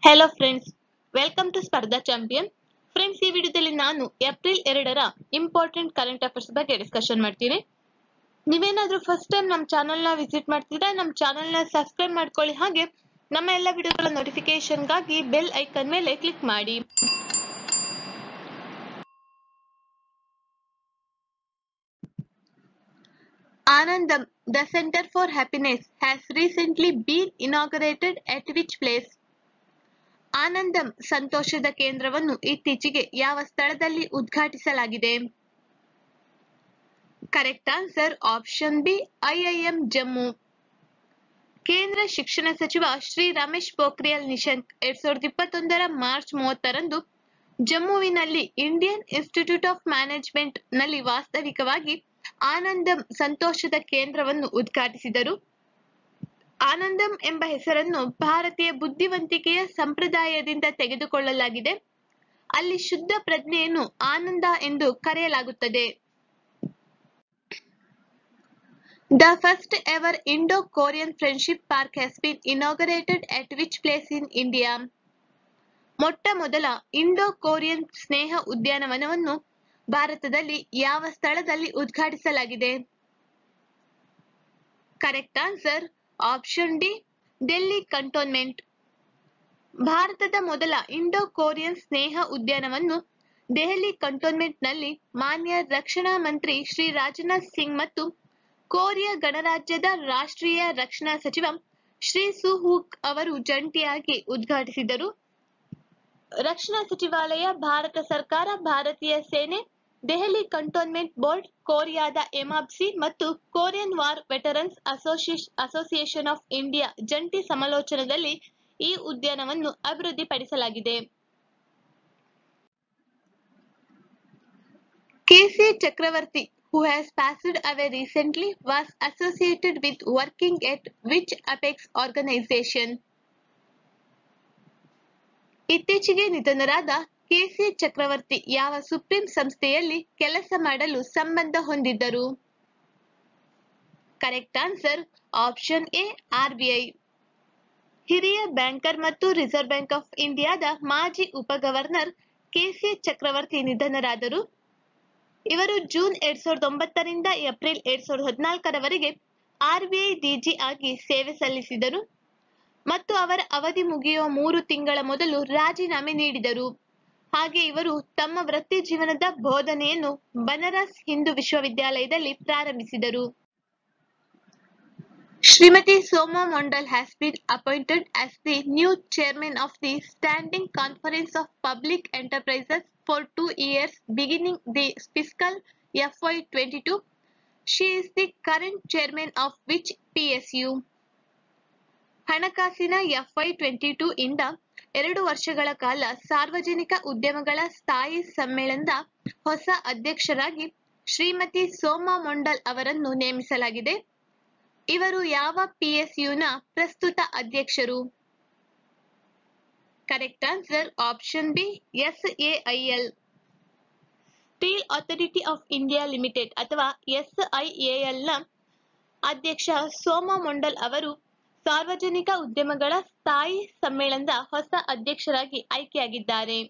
Hello friends, welcome to ಸ್ಪರ್ಧಾ champion. Friends, ಈ ವಿಡಿಯೋದಲ್ಲಿ ನಾನು ಏಪ್ರಿಲ್ 2ರ ಇಂಪಾರ್ಟೆಂಟ್ ಕರೆಂಟ್ ಅಫೇರ್ಸ್ ಬಗ್ಗೆ ಡಿಸ್ಕಷನ್ ಮಾಡ್ತೀನಿ. ನೀವೇನಾದ್ರೂ ಫಸ್ಟ್ ಟೈಮ್ ನಮ್ಮ ಚಾನಲ್ನ ವಿಸಿಟ್ ಮಾಡ್ತಿದ್ರೆ ನಮ್ಮ ಚಾನಲ್ನ ಸಬ್ಸ್ಕ್ರೈಬ್ ಮಾಡ್ಕೊಳ್ಳಿ. ಹಾಗೆ ನಮ್ಮ ಎಲ್ಲ ವಿಡಿಯೋಗಳ ನೋಟಿಫಿಕೇಶನ್ಗಾಗಿ ಬೆಲ್ ಐಕನ್ ಮೇಲೆ ಕ್ಲಿಕ್ ಮಾಡಿ. Anandam, the Center for Happiness, has recently been inaugurated at which place? ಆನಂದಂ ಸಂತೋಷದ ಕೇಂದ್ರವನ್ನು ಇತ್ತೀಚೆಗೆ ಯಾವ ಸ್ಥಳದಲ್ಲಿ ಉದ್ಘಾಟಿಸಲಾಗಿದೆ? Correct answer option B, IIM Jammu. ಕೇಂದ್ರ ಶಿಕ್ಷಣ ಸಚಿವ ಶ್ರೀ ರಮೇಶ್ ಪೋಖ್ರಿಯಾಲ್ ನಿಶಂಕ್ 2021ರ ಮಾರ್ಚ್ 30ರಂದು ಜಮ್ಮುವಿನಲ್ಲಿ ಇಂಡಿಯನ್ ಇನ್ಸ್ಟಿಟ್ಯೂಟ್ ಆಫ್ ಮ್ಯಾನೇಜ್ಮೆಂಟ್ ನಲ್ಲಿ ವಾಸ್ತವಿಕವಾಗಿ ಆನಂದಂ ಸಂತೋಷದ ಕೇಂದ್ರವನ್ನು ಉದ್ಘಾಟಿಸಿದರು. ಆನಂದಂ ಎಂಬ ಹೆಸರನ್ನು ಭಾರತೀಯ ಬುದ್ಧಿವಂತಿಕೆಯ ಸಂಪ್ರದಾಯದಿಂದ ತೆಗೆದುಕೊಳ್ಳಲಾಗಿದೆ. ಅಲ್ಲಿ ಶುದ್ಧ ಪ್ರಜ್ಞೆಯನ್ನು ಆನಂದ ಎಂದು ಕರೆಯಲಾಗುತ್ತದೆ. The first ever Indo-Korean Friendship Park has been inaugurated at which place in India? ಮೊಟ್ಟ ಮೊದಲ ಇಂಡೋ ಕೊರಿಯನ್ ಸ್ನೇಹ ಉದ್ಯಾನವನವನ್ನು ಭಾರತದಲ್ಲಿ ಯಾವ ಸ್ಥಳದಲ್ಲಿ ಉದ್ಘಾಟಿಸಲಾಗಿದೆ? Correct answer option D, Delhi cantonment. ಭಾರತದ ಮೊದಲ ಇಂಡೋ ಕೊರಿಯನ್ ಸ್ನೇಹ ಉದ್ಯಾನವನ್ನು ದೆಹಲಿ ಕಂಟೋನ್ಮೆಂಟ್ನಲ್ಲಿ ಮಾನ್ಯ ರಕ್ಷಣಾ ಮಂತ್ರಿ ಶ್ರೀ ರಾಜನಾಥ್ ಸಿಂಗ್ ಮತ್ತು ಕೊರಿಯಾ ಗಣರಾಜ್ಯದ ರಾಷ್ಟ್ರೀಯ ರಕ್ಷಣಾ ಸಚಿವ ಶ್ರೀ ಸು-ಹೂಕ್ ಅವರು ಜಂಟಿಯಾಗಿ ಉದ್ಘಾಟಿಸಿದರು. ರಕ್ಷಣಾ ಸಚಿವಾಲಯ, ಭಾರತ ಸರ್ಕಾರ, ಭಾರತೀಯ ಸೇನೆ, ದೆಹಲಿ ಕಂಟೋನ್ಮೆಂಟ್ ಬೋರ್ಡ್, ಕೊರಿಯಾದ ಎಂಬಸಿ ಮತ್ತು Korean war veterans association of India ಜಂಟಿ ಸಮಾಲೋಚನೆಯಲ್ಲಿ ಈ ಉದ್ಯಾನವನ್ನು ಅಭಿವೃದ್ಧಿಪಡಿಸಲಾಗಿದೆ. K C. Chakravarthy, who has passed away recently, was associated with working at which apex organization? ಇತ್ತೀಚೆಗೆ ನಿಧನರಾದ ಕೆ.ಸಿ. ಚಕ್ರವರ್ತಿ ಯಾವ ಸುಪ್ರೀಂ ಸಂಸ್ಥೆಯಲ್ಲಿ ಕೆಲಸ ಮಾಡಲು ಸಂಬಂಧ ಹೊಂದಿದ್ದರು? Correct answer option A, RBI. ಹಿರಿಯ ಬ್ಯಾಂಕರ್ ಮತ್ತು ರಿಸರ್ವ್ ಬ್ಯಾಂಕ್ ಆಫ್ ಇಂಡಿಯಾದ ಮಾಜಿ ಉಪಗವರ್ನರ್ ಕೆ.ಸಿ. ಚಕ್ರವರ್ತಿ ನಿಧನರಾದರು. ಇವರು ಜೂನ್ 2009ರಿಂದ ಏಪ್ರಿಲ್ 2014ರವರೆಗೆ ಆರ್ಬಿಐ ಡಿಜಿ ಆಗಿ ಸೇವೆ ಸಲ್ಲಿಸಿದರು ಮತ್ತು ಅವರ ಅವಧಿ ಮುಗಿಯುವ 3 ತಿಂಗಳ ಮೊದಲು ರಾಜೀನಾಮೆ ನೀಡಿದರು. ಹಾಗೆ ಇವರು ತಮ್ಮ ವೃತ್ತಿ ಜೀವನದ ಬೋಧನೆಯನ್ನು ಬನಾರಸ್ ಹಿಂದೂ ವಿಶ್ವವಿದ್ಯಾಲಯದಲ್ಲಿ ಪ್ರಾರಂಭಿಸಿದರು. Shrimati Soma Mandal has been appointed as the new chairman of the Standing Conference of Public Enterprises for 2 years beginning the fiscal FY22. She is the current chairman of which PSU? ಹಣಕಾಸಿನ FY22 ಇಂದ 2 ವರ್ಷಗಳ ಕಾಲ ಸಾರ್ವಜನಿಕ ಉದ್ಯಮಗಳ ಸ್ಥಾಯಿ ಸಮ್ಮೇಳನದ ಹೊಸ ಅಧ್ಯಕ್ಷರಾಗಿ ಶ್ರೀಮತಿ ಸೋಮಾ ಮಂಡಲ್ ಅವರನ್ನು ನೇಮಿಸಲಾಗಿದೆ. ಇವರು ಯಾವ ಪಿಎಸ್ಯುನ ಪ್ರಸ್ತುತ ಅಧ್ಯಕ್ಷರು? Correct answer option B, SAIL. Steel authority of India limited ಅಥವಾ ಎಸ್ಐಎಎಲ್ನ ಅಧ್ಯಕ್ಷ ಸೋಮಾ ಮಂಡಲ್ ಅವರು ಸಾರ್ವಜನಿಕ ಉದ್ಯಮಗಳ ಸ್ಥಾಯಿ ಸಮ್ಮೇಳನದ ಹೊಸ ಅಧ್ಯಕ್ಷರಾಗಿ ಆಯ್ಕೆಯಾಗಿದ್ದಾರೆ.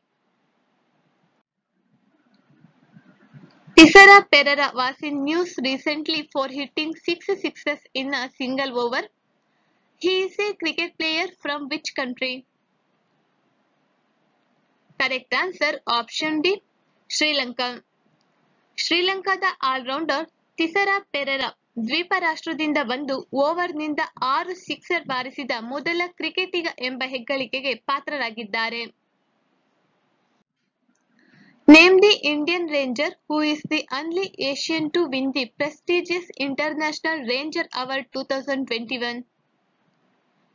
ತಿಸರಾ Pereira was in news recently for hitting 6 sixes in a single over. He is a cricket player from which country? Correct answer option D, Sri Lanka. ಶ್ರೀಲಂಕಾದ ಆಲ್ರೌಂಡರ್ ತಿಸರಾ ಪೆರೇರಾ ದ್ವೀಪ ರಾಷ್ಟ್ರದಿಂದ ಬಂದು ಓವರ್ನಿಂದ 6 ಸಿಕ್ಸರ್ ಬಾರಿಸಿದ ಮೊದಲ ಕ್ರಿಕೆಟಿಗ ಎಂಬ ಹೆಗ್ಗಳಿಕೆಗೆ ಪಾತ್ರರಾಗಿದ್ದಾರೆ. Name the Indian Ranger who is the only Asian to win the prestigious International Ranger Award 2021.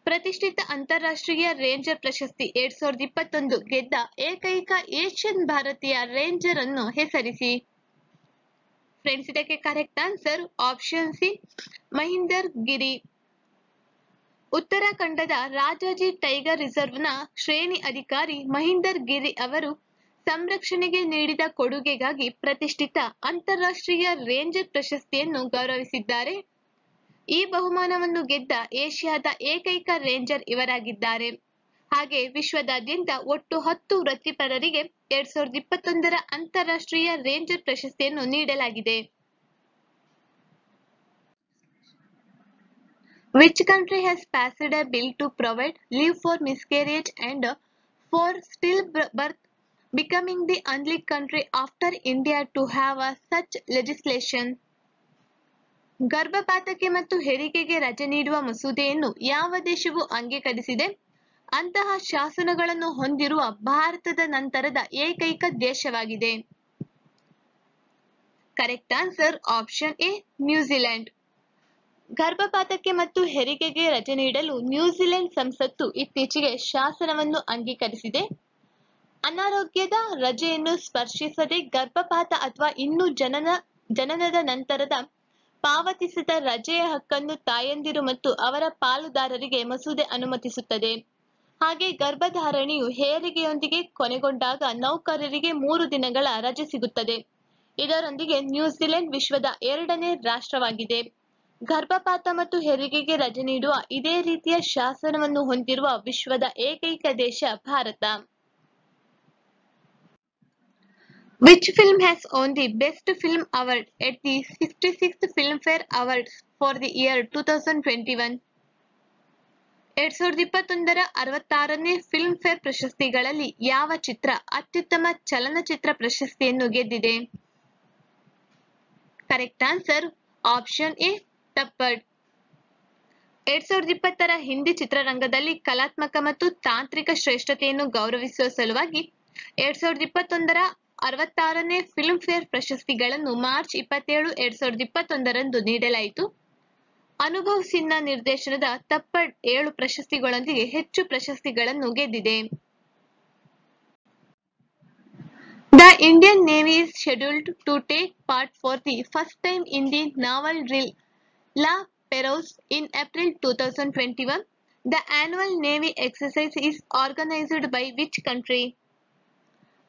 ಪ್ರತಿಷ್ಠಿತ ಅಂತಾರಾಷ್ಟ್ರೀಯ ರೇಂಜರ್ ಪ್ರಶಸ್ತಿ 2021 ಗೆದ್ದ ಏಕೈಕ ಏಷ್ಯನ್ ಭಾರತೀಯ ರೇಂಜರ್ ಅನ್ನು ಹೆಸರಿಸಿ. ಫ್ರೆಂಡ್ಸ್, ಇದಕ್ಕೆ ಕರೆಕ್ಟ್ ಆನ್ಸರ್ ಆಪ್ಷನ್ ಸಿ, ಮಹೀಂದರ್ ಗಿರಿ. ಉತ್ತರಾಖಂಡದ ರಾಜಾಜಿ ಟೈಗರ್ ರಿಸರ್ವ್ನ ಶ್ರೇಣಿ ಅಧಿಕಾರಿ ಮಹೀಂದರ್ ಗಿರಿ ಅವರು ಸಂರಕ್ಷಣೆಗೆ ನೀಡಿದ ಕೊಡುಗೆಗಾಗಿ ಪ್ರತಿಷ್ಠಿತ ಅಂತಾರಾಷ್ಟ್ರೀಯ ರೇಂಜರ್ ಪ್ರಶಸ್ತಿಯನ್ನು ಗೌರವಿಸಿದ್ದಾರೆ. ಈ ಬಹುಮಾನವನ್ನು ಗೆದ್ದ ಏಷ್ಯಾದ ಏಕೈಕ ರೇಂಜರ್ ಇವರಾಗಿದ್ದಾರೆ. ಹಾಗೆ ವಿಶ್ವದಾದ್ಯಂತ ಒಟ್ಟು 10 ವೃತ್ತಿಪರರಿಗೆ 2021ರ ಅಂತಾರಾಷ್ಟ್ರೀಯ ರೇಂಜರ್ ಪ್ರಶಸ್ತಿಯನ್ನು ನೀಡಲಾಗಿದೆ. Which country has passed a bill to provide leave for miscarriage and for stillbirth, becoming the only country after India to have such legislation? ಗರ್ಭಪಾತಕ್ಕೆ ಮತ್ತು ಹೆರಿಗೆಗೆ ರಜೆ ನೀಡುವ ಮಸೂದೆಯನ್ನು ಯಾವ ದೇಶವು ಅಂಗೀಕರಿಸಿದೆ? ಅಂತಹ ಶಾಸನಗಳನ್ನು ಹೊಂದಿರುವ ಭಾರತದ ನಂತರದ ಏಕೈಕ ದೇಶವಾಗಿದೆ. Correct answer option A New Zealand. ಗರ್ಭಪಾತಕ್ಕೆ ಮತ್ತು ಹೆರಿಗೆಗೆ ರಜೆ ನೀಡಲು ನ್ಯೂಜಿಲೆಂಡ್ ಸಂಸತ್ತು ಇತ್ತೀಚೆಗೆ ಶಾಸನವನ್ನು ಅಂಗೀಕರಿಸಿದೆ. ಅನಾರೋಗ್ಯದ ರಜೆಯನ್ನು ಸ್ಪರ್ಶಿಸದೆ ಗರ್ಭಪಾತ ಅಥವಾ ಇನ್ನೂ ಜನನದ ನಂತರದ ಪಾವತಿಸಿದ ರಜೆಯ ಹಕ್ಕನ್ನು ತಾಯಂದಿರು ಮತ್ತು ಅವರ ಪಾಲುದಾರರಿಗೆ ಮಸೂದೆ ಅನುಮತಿಸುತ್ತದೆ. ಹಾಗೆ ಗರ್ಭಧಾರಣೆಯು ಹೆರಿಗೆಯೊಂದಿಗೆ ಕೊನೆಗೊಂಡಾಗ ನೌಕರರಿಗೆ 3 ದಿನಗಳ ರಜೆ ಸಿಗುತ್ತದೆ. ಇದರೊಂದಿಗೆ ನ್ಯೂಜಿಲೆಂಡ್ ವಿಶ್ವದ 2ನೇ ರಾಷ್ಟ್ರವಾಗಿದೆ. ಗರ್ಭಪಾತ ಮತ್ತು ಹೆರಿಗೆಗೆ ರಜೆ ನೀಡುವ ಇದೇ ರೀತಿಯ ಶಾಸನವನ್ನು ಹೊಂದಿರುವ ವಿಶ್ವದ ಏಕೈಕ ದೇಶ Bharat. Which film has won the Best Film Award at the 66th Filmfare Awards for the year 2021? 2021ರ 66ನೇ ಫಿಲ್ಮ್ಫೇರ್ ಪ್ರಶಸ್ತಿಗಳಲ್ಲಿ ಯಾವ ಚಿತ್ರ ಅತ್ಯುತ್ತಮ ಚಲನಚಿತ್ರ ಪ್ರಶಸ್ತಿಯನ್ನು ಗೆದ್ದಿದೆ? Correct answer option A Thappad. 2020ರ ಹಿಂದಿ ಚಿತ್ರರಂಗದಲ್ಲಿ ಕಲಾತ್ಮಕ ಮತ್ತು ತಾಂತ್ರಿಕ ಶ್ರೇಷ್ಠತೆಯನ್ನು ಗೌರವಿಸುವ ಸಲುವಾಗಿ 2021ರ 66ನೇ ಫಿಲ್ಮ್ಫೇರ್ ಪ್ರಶಸ್ತಿಗಳನ್ನು ಮಾರ್ಚ್ 27, 2021ರಂದು ನೀಡಲಾಯಿತು. ಅನುಭವ್ ಸಿನ್ಹಾ ನಿರ್ದೇಶನದ ತಪ್ಪಡ್ 7 ಪ್ರಶಸ್ತಿಗಳೊಂದಿಗೆ ಹೆಚ್ಚು ಪ್ರಶಸ್ತಿಗಳನ್ನು ಗೆದ್ದಿದೆ. The Indian Navy is scheduled to take part for the first time in the naval drill La Pérouse in April 2021. The annual Navy exercise is organized by which country?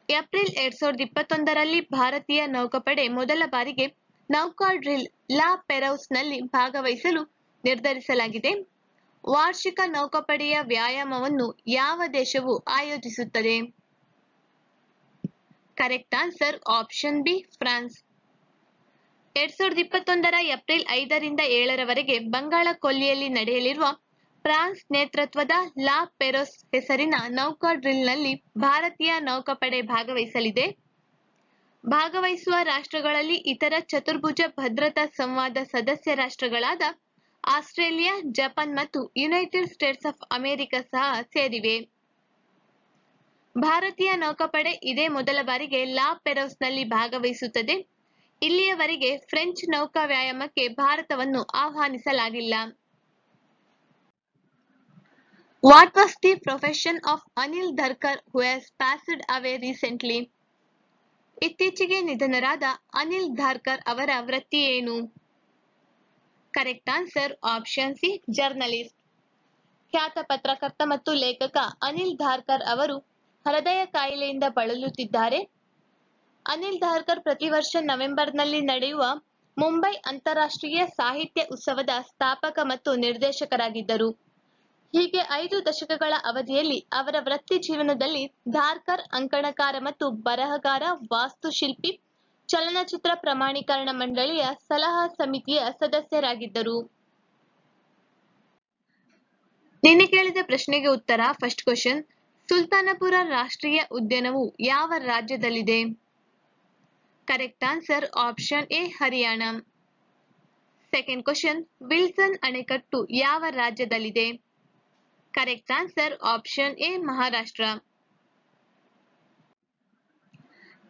April 2021ರಲ್ಲಿ ಭಾರತೀಯ ನೌಕಾಪಡೆ ಮೊದಲ ಬಾರಿಗೆ ನೌಕಾ ಡ್ರಿಲ್ ಲಾ ಪೆರೌಸ್ನಲ್ಲಿ ಭಾಗವಹಿಸಲು ನಿರ್ಧರಿಸಲಾಗಿದೆ. ವಾರ್ಷಿಕ ನೌಕಾಪಡೆಯ ವ್ಯಾಯಾಮವನ್ನು ಯಾವ ದೇಶವು ಆಯೋಜಿಸುತ್ತದೆ? Correct answer option B France. 2021ರ ಏಪ್ರಿಲ್ 5ರಿಂದ 7ರವರೆಗೆ ಬಂಗಾಳ ಕೊಲ್ಲಿಯಲ್ಲಿ ನಡೆಯಲಿರುವ ಫ್ರಾನ್ಸ್ ನೇತೃತ್ವದ ಲಾ ಪೆರೋಸ್ ಹೆಸರಿನ ನೌಕಾ ಡ್ರಿಲ್ನಲ್ಲಿ ಭಾರತೀಯ ನೌಕಾಪಡೆ ಭಾಗವಹಿಸಲಿದೆ. ಭಾಗವಹಿಸುವ ರಾಷ್ಟ್ರಗಳಲ್ಲಿ ಇತರ ಚತುರ್ಭುಜ ಭದ್ರತಾ ಸಂವಾದ ಸದಸ್ಯ ರಾಷ್ಟ್ರಗಳಾದ ಆಸ್ಟ್ರೇಲಿಯಾ, ಜಪಾನ್ ಮತ್ತು ಯುನೈಟೆಡ್ ಸ್ಟೇಟ್ಸ್ ಆಫ್ ಅಮೆರಿಕ ಸಹ ಸೇರಿವೆ. ಭಾರತೀಯ ನೌಕಾಪಡೆ ಇದೇ ಮೊದಲ ಬಾರಿಗೆ ಲಾ ಪೆರೌಸ್ನಲ್ಲಿ ಭಾಗವಹಿಸುತ್ತದೆ. ಇಲ್ಲಿಯವರೆಗೆ ಫ್ರೆಂಚ್ ನೌಕಾ ವ್ಯಾಯಾಮಕ್ಕೆ ಭಾರತವನ್ನು ಆಹ್ವಾನಿಸಲಾಗಿಲ್ಲ. What was the profession of Anil Dharkar who has passed away recently? ಇತ್ತೀಚೆಗೆ ನಿಧನರಾದ ಅನಿಲ್ ಧಾರ್ಕರ್ ಅವರ ವೃತ್ತಿ ಏನು? Correct answer option C journalist. ಖ್ಯಾತ ಪತ್ರಕರ್ತ ಮತ್ತು ಲೇಖಕ ಅನಿಲ್ ಧಾರ್ಕರ್ ಅವರು ಹೃದಯ ಕಾಯಿಲೆಯಿಂದ ಬಳಲುತ್ತಿದ್ದಾರೆ. ಅನಿಲ್ ಧಾರ್ಕರ್ ಪ್ರತಿ ವರ್ಷ ನವೆಂಬರ್ನಲ್ಲಿ ನಡೆಯುವ ಮುಂಬೈ ಅಂತಾರಾಷ್ಟ್ರೀಯ ಸಾಹಿತ್ಯ ಉತ್ಸವದ ಸ್ಥಾಪಕ ಮತ್ತು ನಿರ್ದೇಶಕರಾಗಿದ್ದರು. ಹೀಗೆ 5 ದಶಕಗಳ ಅವಧಿಯಲ್ಲಿ ಅವರ ವೃತ್ತಿ ಜೀವನದಲ್ಲಿ ಧಾರ್ಕರ್ ಅಂಕಣಕಾರ ಮತ್ತು ಬರಹಗಾರ, ವಾಸ್ತುಶಿಲ್ಪಿ, ಚಲನಚಿತ್ರ ಪ್ರಮಾಣೀಕರಣ ಮಂಡಳಿಯ ಸಲಹಾ ಸಮಿತಿಯ ಸದಸ್ಯರಾಗಿದ್ದರು. ನಿನ್ನೆ ಕೇಳಿದ ಪ್ರಶ್ನೆಗೆ ಉತ್ತರ. ಫಸ್ಟ್ ಕ್ವಶನ್, ಸುಲ್ತಾನಪುರ ರಾಷ್ಟ್ರೀಯ ಉದ್ಯಾನವು ಯಾವ ರಾಜ್ಯದಲ್ಲಿದೆ? Correct answer option A Haryana. Second question, Wilson ಅಣೆಕಟ್ಟು ಯಾವ ರಾಜ್ಯದಲ್ಲಿದೆ? Correct answer option A Maharashtra.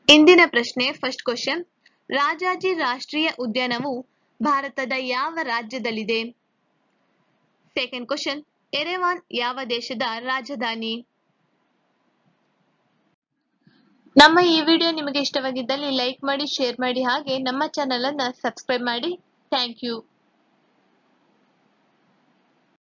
ಇಂದಿನ ಪ್ರಶ್ನೆ ಫಸ್ಟ್ ಕ್ವಶನ್, ರಾಜಾಜಿ ರಾಷ್ಟ್ರೀಯ ಉದ್ಯಾನವು ಭಾರತದ ಯಾವ ರಾಜ್ಯದಲ್ಲಿದೆ? ಸೆಕೆಂಡ್ ಕ್ವಶನ್, ಎರೆವಾನ್ ಯಾವ ದೇಶದ ರಾಜಧಾನಿ? ನಮ್ಮ ಈ ವಿಡಿಯೋ ನಿಮಗೆ ಇಷ್ಟವಾಗಿದ್ದಲ್ಲಿ ಲೈಕ್ ಮಾಡಿ, ಶೇರ್ ಮಾಡಿ, ಹಾಗೆ ನಮ್ಮ ಚಾನೆಲ್ ಅನ್ನು ಸಬ್ಸ್ಕ್ರೈಬ್ ಮಾಡಿ. Thank you.